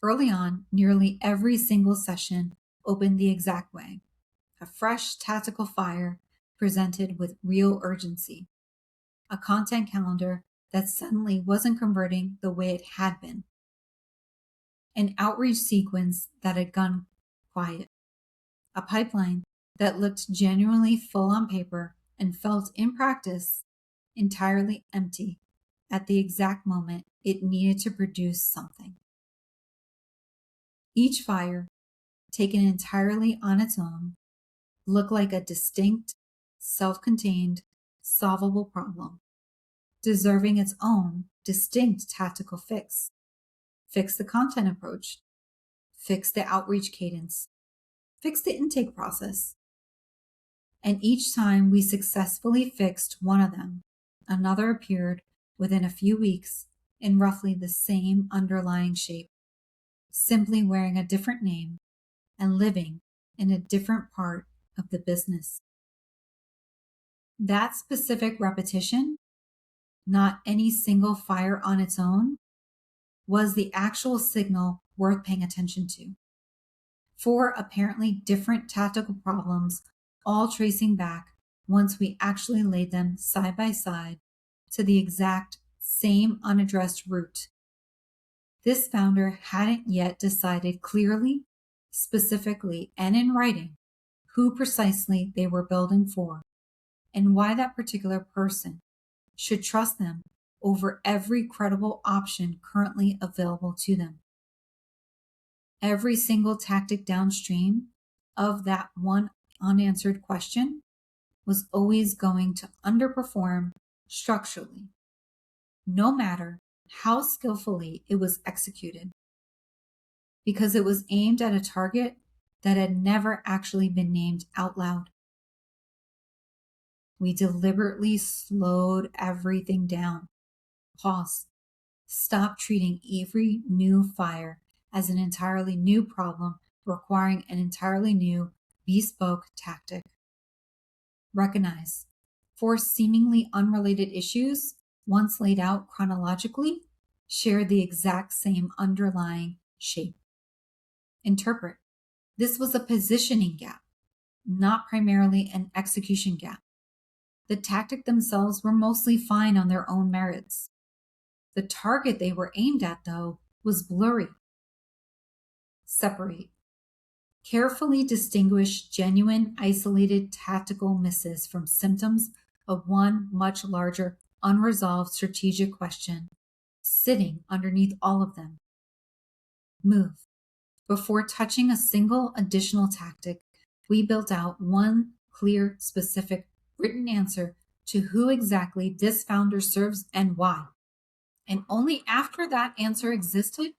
S1: Early on, nearly every single session opened the exact way: a fresh tactical fire presented with real urgency, a content calendar that suddenly wasn't converting the way it had been, an outreach sequence that had gone quiet, a pipeline that looked genuinely full on paper and felt in practice entirely empty at the exact moment it needed to produce something. Each fire, taken entirely on its own, looked like a distinct, self-contained, solvable problem, deserving its own distinct tactical fix. Fix the content approach, fix the outreach cadence, fix the intake process. And each time we successfully fixed one of them, another appeared within a few weeks in roughly the same underlying shape, simply wearing a different name and living in a different part of the business. That specific repetition, not any single fire on its own, was the actual signal worth paying attention to. Four apparently different tactical problems, all tracing back, once we actually laid them side by side, to the exact same unaddressed root. This founder hadn't yet decided clearly, specifically, and in writing who precisely they were building for and why that particular person should trust them over every credible option currently available to them. Every single tactic downstream of that one unanswered question was always going to underperform structurally, no matter how skillfully it was executed, because it was aimed at a target that had never actually been named out loud. We deliberately slowed everything down, paused, stopped treating every new fire as an entirely new problem requiring an entirely new, bespoke tactic. Recognize, for seemingly unrelated issues, once laid out chronologically, shared the exact same underlying shape. Interpret. This was a positioning gap, not primarily an execution gap. The tactic themselves were mostly fine on their own merits. The target they were aimed at, though, was blurry. Separate. Carefully distinguish genuine, isolated tactical misses from symptoms of one much larger, unresolved strategic question sitting underneath all of them. Move. Before touching a single additional tactic, we built out one clear, specific, written answer to who exactly this founder serves and why. And only after that answer existed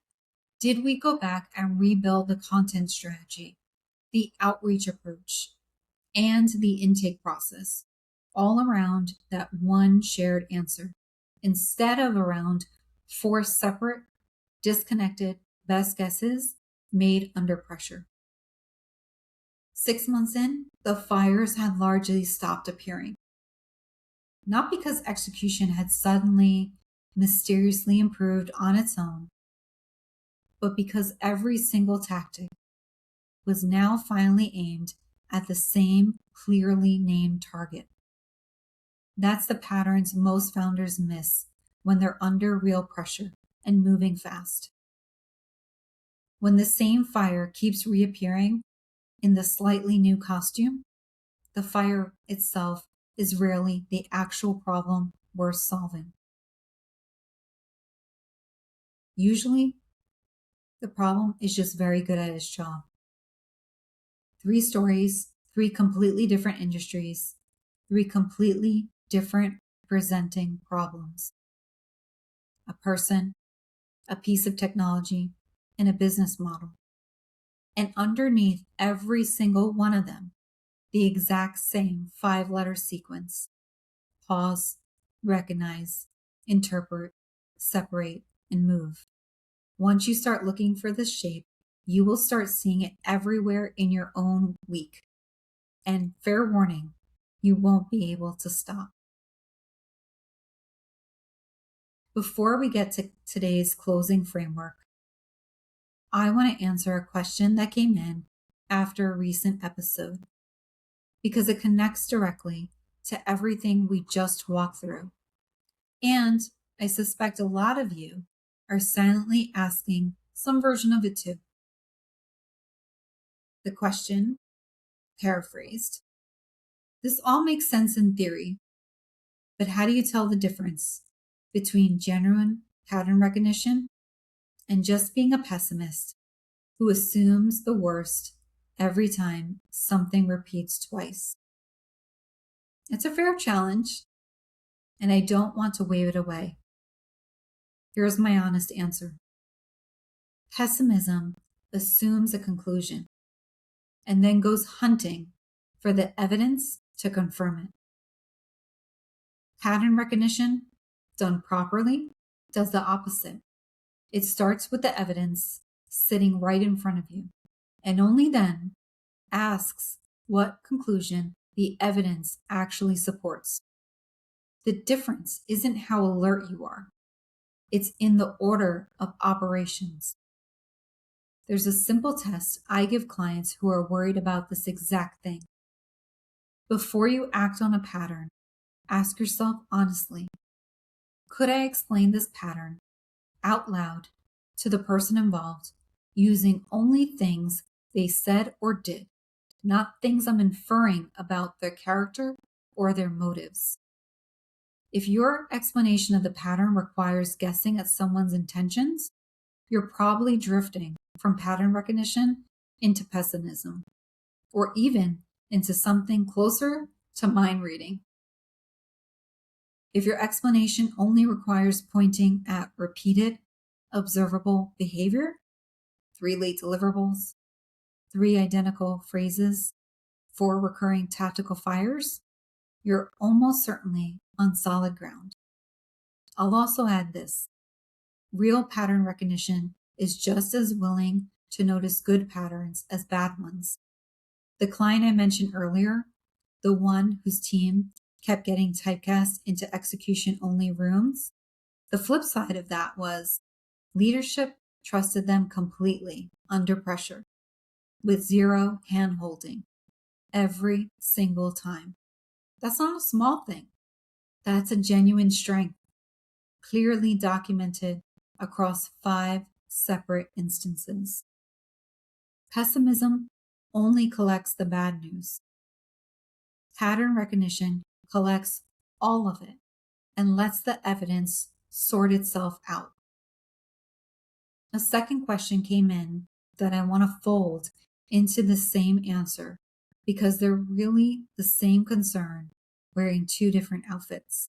S1: did we go back and rebuild the content strategy, the outreach approach, and the intake process, all around that one shared answer, instead of around 4 separate, disconnected best guesses made under pressure. 6 months in, the fires had largely stopped appearing. Not because execution had suddenly, mysteriously improved on its own, but because every single tactic was now finally aimed at the same clearly named target. That's the patterns most founders miss when they're under real pressure and moving fast. When the same fire keeps reappearing in the slightly new costume, the fire itself is rarely the actual problem worth solving. Usually, the problem is just very good at its job. 3 stories, 3 completely different industries, 3 completely different presenting problems. A person, a piece of technology, and a business model. And underneath every single one of them, the exact same 5-letter sequence. Pause, recognize, interpret, separate, and move. Once you start looking for this shape, you will start seeing it everywhere in your own week. And fair warning, you won't be able to stop. Before we get to today's closing framework, I want to answer a question that came in after a recent episode, because it connects directly to everything we just walked through. And I suspect a lot of you are silently asking some version of it too. The question, paraphrased: this all makes sense in theory, but how do you tell the difference between genuine pattern recognition and just being a pessimist who assumes the worst every time something repeats twice? It's a fair challenge, and I don't want to wave it away. Here's my honest answer. Pessimism assumes a conclusion and then goes hunting for the evidence to confirm it. Pattern recognition, done properly, does the opposite. It starts with the evidence sitting right in front of you, and only then asks what conclusion the evidence actually supports. The difference isn't how alert you are. It's in the order of operations. There's a simple test I give clients who are worried about this exact thing. Before you act on a pattern, ask yourself honestly, could I explain this pattern out loud to the person involved using only things they said or did, not things I'm inferring about their character or their motives? If your explanation of the pattern requires guessing at someone's intentions, you're probably drifting from pattern recognition into pessimism, or even into something closer to mind reading. If your explanation only requires pointing at repeated, observable behavior, 3 late deliverables, 3 identical phrases, 4 recurring tactical fires, you're almost certainly on solid ground. I'll also add this. Real pattern recognition is just as willing to notice good patterns as bad ones. The client I mentioned earlier, the one whose team kept getting typecast into execution-only rooms, The flip side of that was leadership trusted them completely under pressure with zero hand holding every single time. That's not a small thing. That's a genuine strength, clearly documented across 5 separate instances. Pessimism only collects the bad news. Pattern recognition collects all of it and lets the evidence sort itself out. A second question came in that I want to fold into the same answer because they're really the same concern wearing 2 different outfits.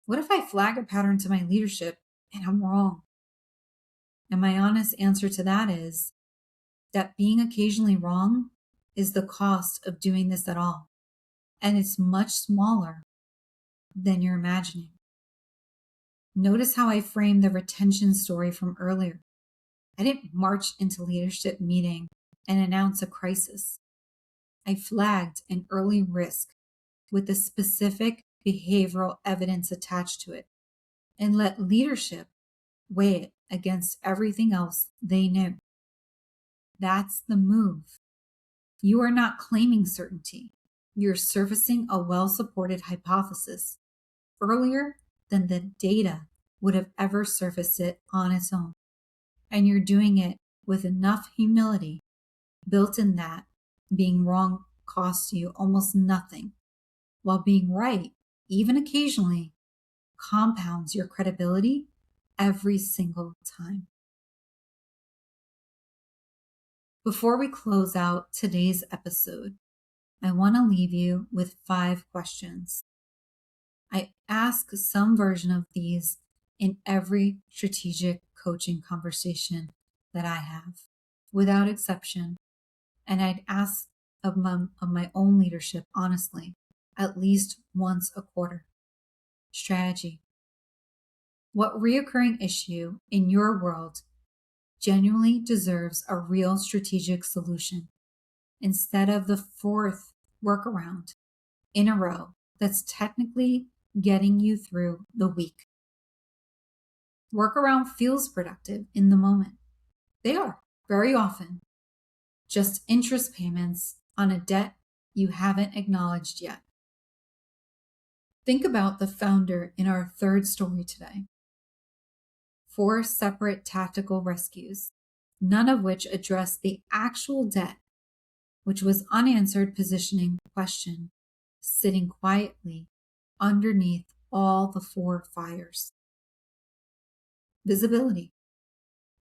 S1: What if I flag a pattern to my leadership and I'm wrong? And my honest answer to that is that being occasionally wrong is the cost of doing this at all. And it's much smaller than you're imagining. Notice how I framed the retention story from earlier. I didn't march into leadership meeting and announce a crisis. I flagged an early risk with the specific behavioral evidence attached to it and let leadership weigh it against everything else they knew. That's the move. You are not claiming certainty. You're surfacing a well-supported hypothesis earlier than the data would have ever surfaced it on its own. And you're doing it with enough humility built in that being wrong costs you almost nothing, while being right, even occasionally, compounds your credibility every single time. Before we close out today's episode, I want to leave you with 5 questions. I ask some version of these in every strategic coaching conversation that I have, without exception. And I'd ask of my own leadership, honestly, at least once a quarter. Strategy. What reoccurring issue in your world genuinely deserves a real strategic solution instead of the 4th workaround in a row that's technically getting you through the week? Workaround feels productive in the moment. They are, very often, just interest payments on a debt you haven't acknowledged yet. Think about the founder in our 3rd story today. 4 separate tactical rescues, none of which address the actual debt, which was unanswered positioning question sitting quietly underneath all the 4 fires. Visibility.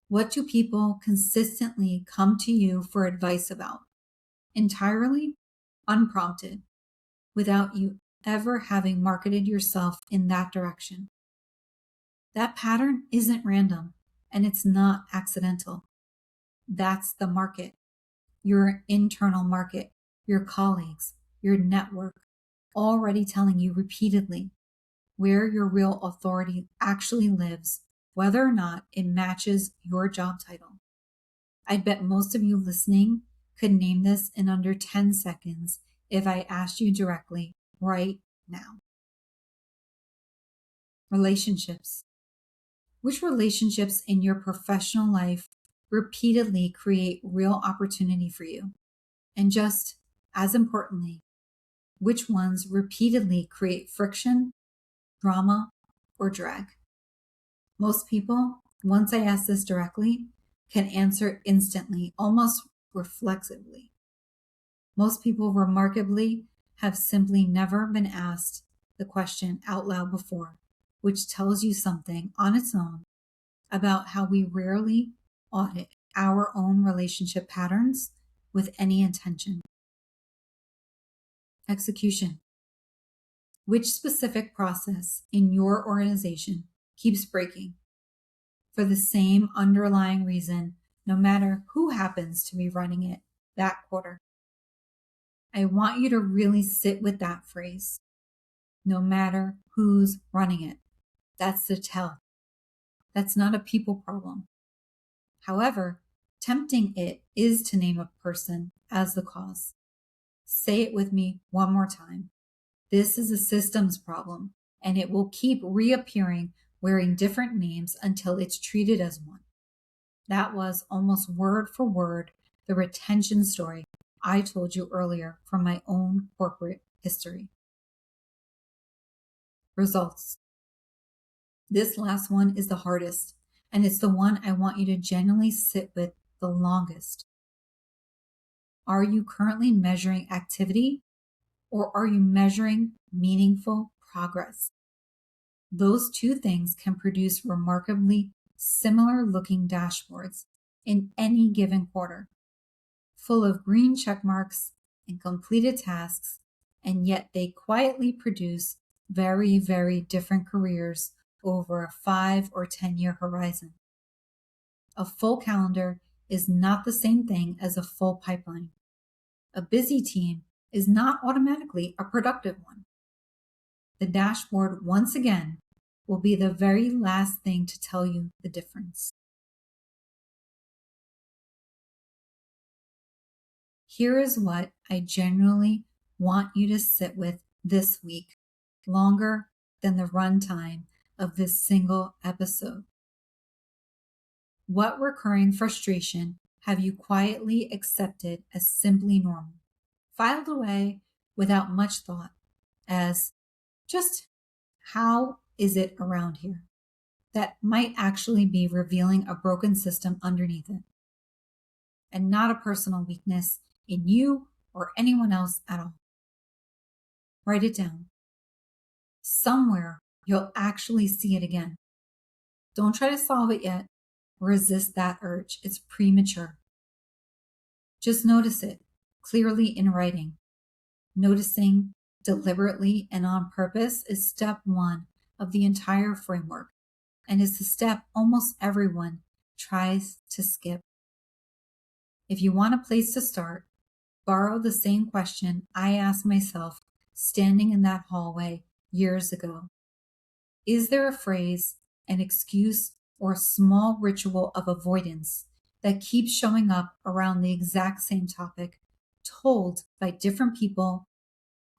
S1: What do people consistently come to you for advice about? Entirely unprompted, without you ever having marketed yourself in that direction. That pattern isn't random, and it's not accidental. That's the market, your internal market, your colleagues, your network, already telling you repeatedly where your real authority actually lives, whether or not it matches your job title. I bet most of you listening could name this in under 10 seconds if I asked you directly right now. Relationships. Which relationships in your professional life repeatedly create real opportunity for you? And just as importantly, which ones repeatedly create friction, drama, or drag? Most people, once I ask this directly, can answer instantly, almost reflexively. Most people, remarkably, have simply never been asked the question out loud before, which tells you something on its own about how we rarely audit our own relationship patterns with any intention. Execution. Which specific process in your organization keeps breaking for the same underlying reason, no matter who happens to be running it that quarter? I want you to really sit with that phrase. No matter who's running it. That's the tell. That's not a people problem. However, tempting it is to name a person as the cause. Say it with me one more time. This is a systems problem, and it will keep reappearing wearing different names until it's treated as one. That was almost word for word the retention story I told you earlier from my own corporate history. Results. This last one is the hardest, and it's the one I want you to genuinely sit with the longest. Are you currently measuring activity, or are you measuring meaningful progress? Those two things can produce remarkably similar looking dashboards in any given quarter, full of green check marks and completed tasks, and yet they quietly produce very, very different careers over a 5 or 10-year horizon. A full calendar is not the same thing as a full pipeline. A busy team is not automatically a productive one. The dashboard, once again, will be the very last thing to tell you the difference. Here is what I genuinely want you to sit with this week, longer than the runtime of this single episode. What recurring frustration have you quietly accepted as simply normal, filed away without much thought, as just how is it around here? That might actually be revealing a broken system underneath it, and not a personal weakness in you or anyone else at all. Write it down. Somewhere you'll actually see it again. Don't try to solve it yet. Resist that urge. It's premature. Just notice it clearly in writing. Noticing deliberately and on purpose is step one of the entire framework, and is the step almost everyone tries to skip. If you want a place to start, borrow the same question I asked myself standing in that hallway years ago. Is there a phrase, an excuse, or a small ritual of avoidance that keeps showing up around the exact same topic, told by different people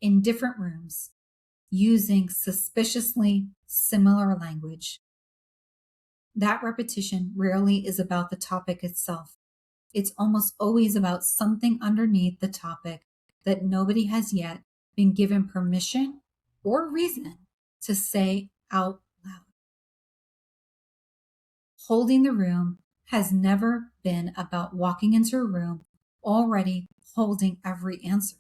S1: in different rooms, using suspiciously similar language? That repetition rarely is about the topic itself. It's almost always about something underneath the topic that nobody has yet been given permission or reason to say out loud. Holding the room has never been about walking into a room already holding every answer.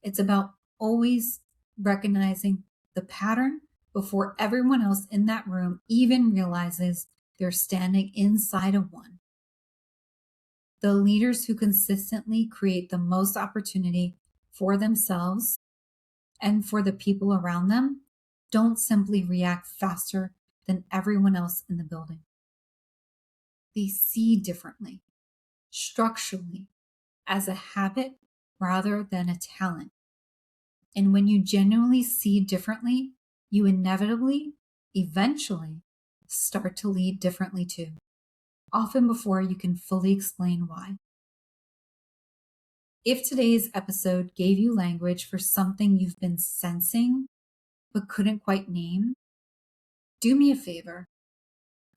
S1: It's about always recognizing the pattern before everyone else in that room even realizes they're standing inside of one. The leaders who consistently create the most opportunity for themselves and for the people around them don't simply react faster than everyone else in the building. They see differently, structurally, as a habit rather than a talent. And when you genuinely see differently, you inevitably, eventually, start to lead differently too, often before you can fully explain why. If today's episode gave you language for something you've been sensing but couldn't quite name, do me a favor.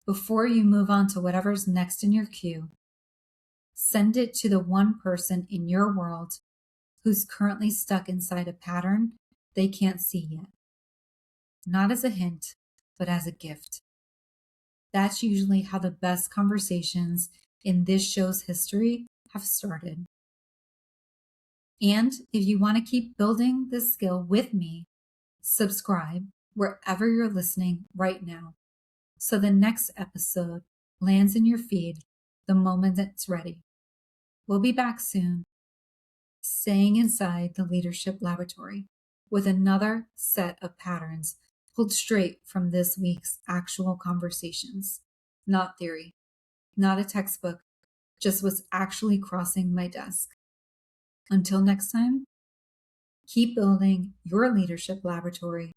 S1: Before you move on to whatever's next in your queue, send it to the one person in your world who's currently stuck inside a pattern they can't see yet. Not as a hint, but as a gift. That's usually how the best conversations in this show's history have started. And if you want to keep building this skill with me, subscribe wherever you're listening right now, so the next episode lands in your feed the moment it's ready. We'll be back soon, staying inside the Leadership Laboratory with another set of patterns pulled straight from this week's actual conversations. Not theory, not a textbook, just what's actually crossing my desk. Until next time, keep building your Leadership Laboratory,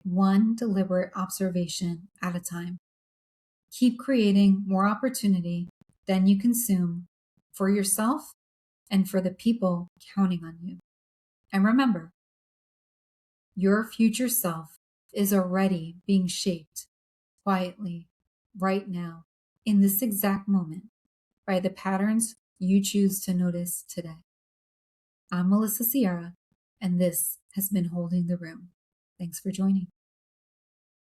S1: one deliberate observation at a time. Keep creating more opportunity than you consume for yourself and for the people counting on you. And remember, your future self is already being shaped quietly right now, in this exact moment, by the patterns you choose to notice today. I'm Melissa Sierra, and this has been Holding the Room. Thanks for joining.